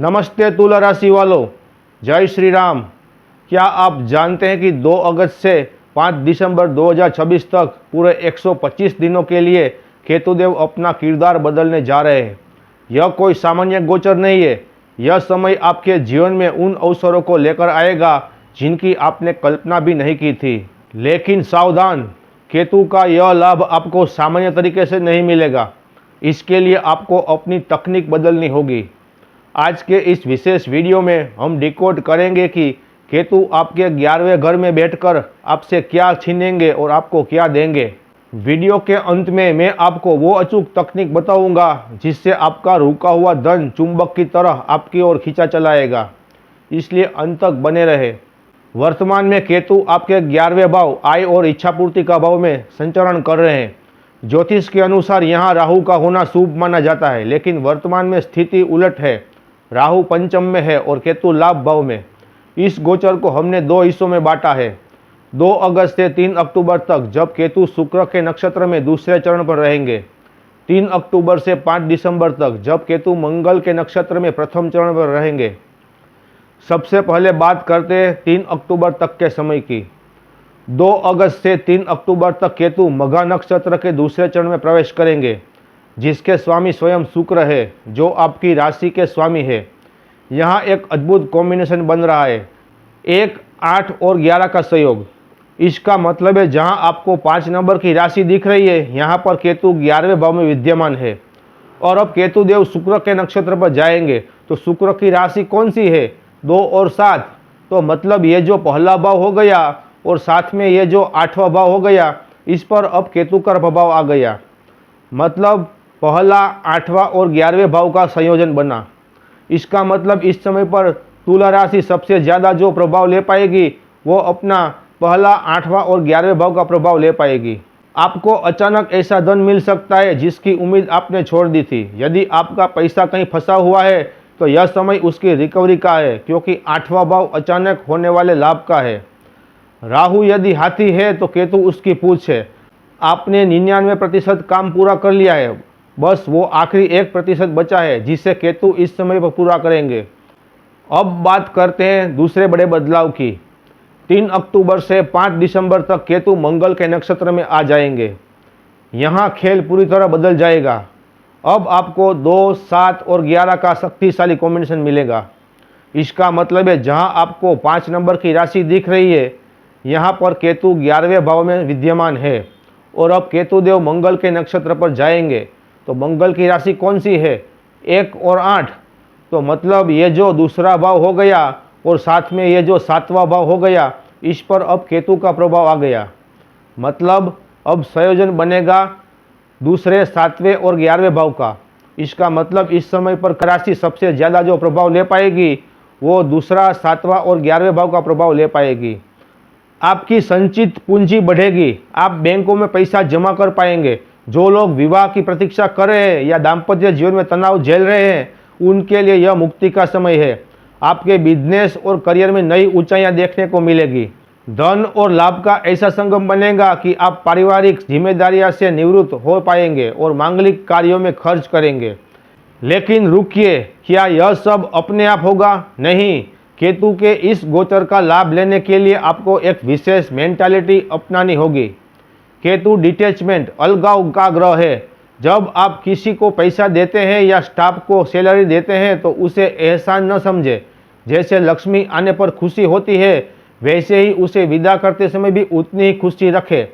नमस्ते तुला राशि वालों, जय श्री राम। क्या आप जानते हैं कि 2 अगस्त से 5 दिसंबर 2026 तक पूरे 125 दिनों के लिए केतुदेव अपना किरदार बदलने जा रहे हैं। यह कोई सामान्य गोचर नहीं है। यह समय आपके जीवन में उन अवसरों को लेकर आएगा जिनकी आपने कल्पना भी नहीं की थी। लेकिन सावधान, केतु का यह लाभ आपको सामान्य तरीके से नहीं मिलेगा। इसके लिए आपको अपनी तकनीक बदलनी होगी। आज के इस विशेष वीडियो में हम डिकोड करेंगे कि केतु आपके 11वें घर में बैठकर आपसे क्या छीनेंगे और आपको क्या देंगे। वीडियो के अंत में मैं आपको वो अचूक तकनीक बताऊंगा जिससे आपका रुका हुआ धन चुंबक की तरह आपकी ओर खींचा चलाएगा, इसलिए अंत तक बने रहे। वर्तमान में केतु आपके 11वें भाव आय और इच्छापूर्ति का भाव में संचरण कर रहे हैं। ज्योतिष के अनुसार यहाँ राहु का होना शुभ माना जाता है, लेकिन वर्तमान में स्थिति उलट है। राहु पंचम में है और केतु लाभ भाव में। इस गोचर को हमने 2 हिस्सों में बांटा है। 2 अगस्त से 3 अक्टूबर तक, जब केतु शुक्र के नक्षत्र में दूसरे चरण पर रहेंगे। 3 अक्टूबर से 5 दिसंबर तक, जब केतु मंगल के नक्षत्र में प्रथम चरण पर रहेंगे। सबसे पहले बात करते हैं 3 अक्टूबर तक के समय की। 2 अगस्त से 3 अक्टूबर तक केतु मघा नक्षत्र के दूसरे चरण में प्रवेश करेंगे, जिसके स्वामी स्वयं शुक्र है, जो आपकी राशि के स्वामी है। यहाँ एक अद्भुत कॉम्बिनेशन बन रहा है, 1, 8 और 11 का संयोग। इसका मतलब है जहाँ आपको 5 नंबर की राशि दिख रही है, यहाँ पर केतु 11वें भाव में विद्यमान है। और अब केतु देव शुक्र के नक्षत्र पर जाएंगे, तो शुक्र की राशि कौन सी है? 2 और 7। तो मतलब ये जो पहला भाव हो गया और साथ में ये जो 8वां भाव हो गया, इस पर अब केतु का प्रभाव आ गया। मतलब पहला, 8वां और 11वें भाव का संयोजन बना। इसका मतलब इस समय पर तुला राशि सबसे ज़्यादा जो प्रभाव ले पाएगी वो अपना पहला, 8वां और 11वें भाव का प्रभाव ले पाएगी। आपको अचानक ऐसा धन मिल सकता है जिसकी उम्मीद आपने छोड़ दी थी। यदि आपका पैसा कहीं फंसा हुआ है तो यह समय उसकी रिकवरी का है, क्योंकि 8वां भाव अचानक होने वाले लाभ का है। राहु यदि हाथी है तो केतु उसकी पूंछ है। आपने 99% काम पूरा कर लिया है, बस वो आखिरी 1% बचा है जिसे केतु इस समय पर पूरा करेंगे। अब बात करते हैं दूसरे बड़े बदलाव की। 3 अक्टूबर से 5 दिसंबर तक केतु मंगल के नक्षत्र में आ जाएंगे। यहाँ खेल पूरी तरह बदल जाएगा। अब आपको 2, 7 और 11 का शक्तिशाली कॉम्बिनेशन मिलेगा। इसका मतलब है जहाँ आपको 5 नंबर की राशि दिख रही है, यहाँ पर केतु 11वें भाव में विद्यमान है। और अब केतु देव मंगल के नक्षत्र पर जाएंगे, तो मंगल की राशि कौन सी है? 1 और 8। तो मतलब ये जो दूसरा भाव हो गया और साथ में ये जो 7वां भाव हो गया, इस पर अब केतु का प्रभाव आ गया। मतलब अब संयोजन बनेगा दूसरे, 7वें और 11वें भाव का। इसका मतलब इस समय पर राशि सबसे ज़्यादा जो प्रभाव ले पाएगी वो दूसरा, 7वां और 11वें भाव का प्रभाव ले पाएगी। आपकी संचित पूंजी बढ़ेगी। आप बैंकों में पैसा जमा कर पाएंगे। जो लोग विवाह की प्रतीक्षा कर रहे हैं या दाम्पत्य जीवन में तनाव झेल रहे हैं, उनके लिए यह मुक्ति का समय है। आपके बिजनेस और करियर में नई ऊंचाइयां देखने को मिलेगी। धन और लाभ का ऐसा संगम बनेगा कि आप पारिवारिक जिम्मेदारियों से निवृत्त हो पाएंगे और मांगलिक कार्यों में खर्च करेंगे। लेकिन रुकिए, क्या यह सब अपने आप होगा? नहीं। केतु के इस गोचर का लाभ लेने के लिए आपको एक विशेष मेंटालिटी अपनानी होगी। केतु डिटैचमेंट, अलगाव का ग्रह है। जब आप किसी को पैसा देते हैं या स्टाफ को सैलरी देते हैं तो उसे एहसान न समझे। जैसे लक्ष्मी आने पर खुशी होती है, वैसे ही उसे विदा करते समय भी उतनी ही खुशी रखें।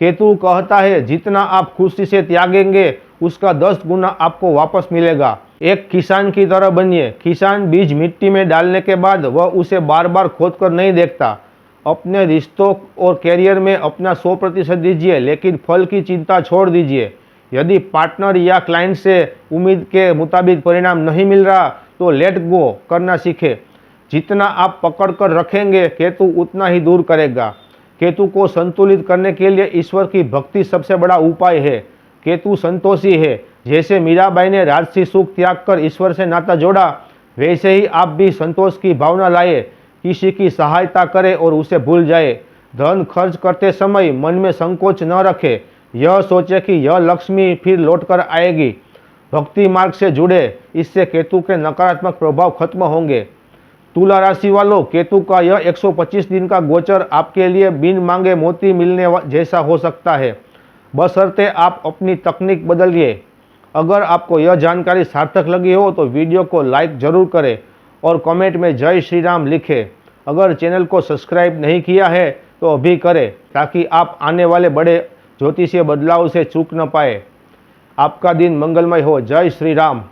केतु कहता है जितना आप खुशी से त्यागेंगे उसका 10 गुना आपको वापस मिलेगा। एक किसान की तरह बनिए। किसान बीज मिट्टी में डालने के बाद वह उसे बार बार खोद कर नहीं देखता। अपने रिश्तों और कैरियर में अपना 100% दीजिए, लेकिन फल की चिंता छोड़ दीजिए। यदि पार्टनर या क्लाइंट से उम्मीद के मुताबिक परिणाम नहीं मिल रहा तो लेट गो करना सीखें। जितना आप पकड़ कर रखेंगे केतु उतना ही दूर करेगा। केतु को संतुलित करने के लिए ईश्वर की भक्ति सबसे बड़ा उपाय है। केतु संतोषी है। जैसे मीराबाई ने राजसी सुख त्याग कर ईश्वर से नाता जोड़ा, वैसे ही आप भी संतोष की भावना लाए, किसी की सहायता करें और उसे भूल जाए। धन खर्च करते समय मन में संकोच न रखें। यह सोचे कि यह लक्ष्मी फिर लौट कर आएगी। भक्ति मार्ग से जुड़े, इससे केतु के नकारात्मक प्रभाव खत्म होंगे। तुला राशि वालों, केतु का यह 125 दिन का गोचर आपके लिए बिन मांगे मोती मिलने जैसा हो सकता है, बशर्ते आप अपनी तकनीक बदलिए। अगर आपको यह जानकारी सार्थक लगी हो तो वीडियो को लाइक जरूर करें और कमेंट में जय श्री राम लिखें। अगर चैनल को सब्सक्राइब नहीं किया है तो अभी करें, ताकि आप आने वाले बड़े ज्योतिषीय बदलाव से चूक न पाए। आपका दिन मंगलमय हो। जय श्री राम।